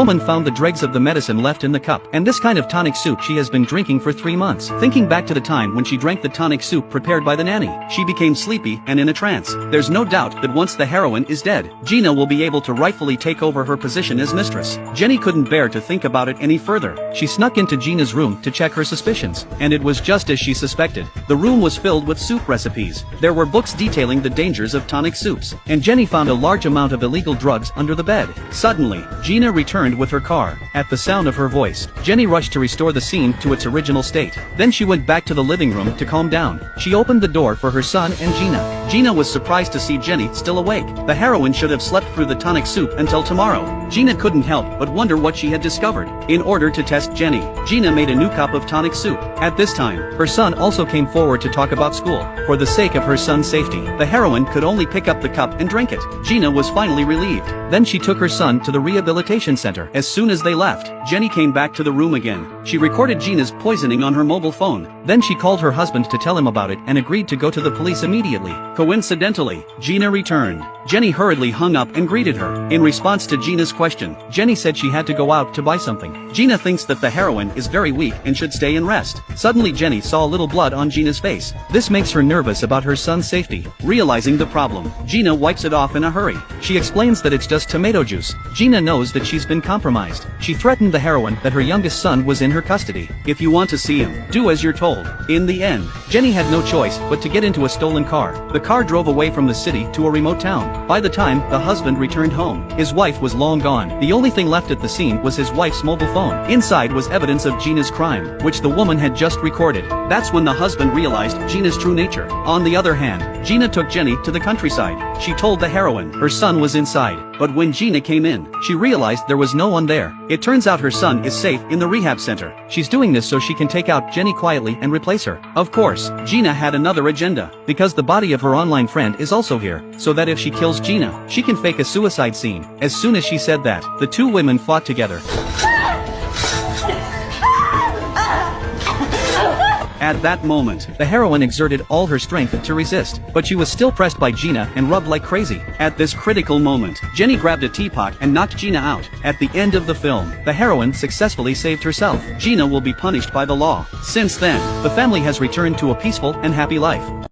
woman found the dregs of the medicine left in the cup, and this kind of tonic soup she has been drinking for 3 months. Thinking back to the time when she drank the tonic soup prepared by the nanny, she became sleepy and in a trance. There's no doubt that once the heroine is dead, Gina will be able to rightfully take over her position as mistress. Jenny couldn't bear to think about it any further. She snuck into Gina's room to check her suspicions, and it was just as she suspected. The room was filled with soup recipes. There were books detailing the dangers of tonic soups, and Jenny found a large amount of illegal drugs under the bed. Suddenly, Gina returned with her car. At the sound of her voice, Jenny rushed to restore the scene to its original state. Then she went back to the living room to calm down. She opened the door for her son and Gina. Gina was surprised to see Jenny still awake. The heroine should have slept through the tonic soup until tomorrow. Gina couldn't help but wonder what she had discovered. In order to test Jenny, Gina made a new cup of tonic soup. At this time, her son also came forward to talk about school. For the sake of her son's safety, the heroine could only pick up the cup and drink it. Gina was finally relieved. Then she took her son to the rehabilitation center. As soon as they left, Jenny came back to the room again. She recorded Gina's poisoning on her mobile phone. Then she called her husband to tell him about it and agreed to go to the police immediately. Coincidentally, Gina returned. Jenny hurriedly hung up and greeted her. In response to Gina's question, Jenny said she had to go out to buy something. Gina thinks that the heroine is very weak and should stay and rest. Suddenly Jenny saw a little blood on Gina's face. This makes her nervous about her son's safety. Realizing the problem, Gina wipes it off in a hurry. She explains that it's just tomato juice. Gina knows that she's been compromised. She threatened the heroine that her youngest son was in her custody. If you want to see him, do as you're told. In the end, Jenny had no choice but to get into a stolen car. The car drove away from the city to a remote town. By the time the husband returned home, his wife was long gone. The only thing left at the scene was his wife's mobile phone. Inside was evidence of Gina's crime, which the woman had just recorded. That's when the husband realized Gina's true nature. On the other hand, Gina took Jenny to the countryside. She told the heroine her son was inside, but when Gina came in, she realized there was no one there. It turns out her son is safe in the rehab center. She's doing this so she can take out Jenny quietly and replace her. Of course, Gina had another agenda, because the body of her online friend is also here, so that if she kills Gina, she can fake a suicide scene. As soon as she said that, the two women fought together. At that moment, the heroine exerted all her strength to resist, but she was still pressed by Gina and rubbed like crazy. At this critical moment, Jenny grabbed a teapot and knocked Gina out. At the end of the film, the heroine successfully saved herself. Gina will be punished by the law. Since then, the family has returned to a peaceful and happy life.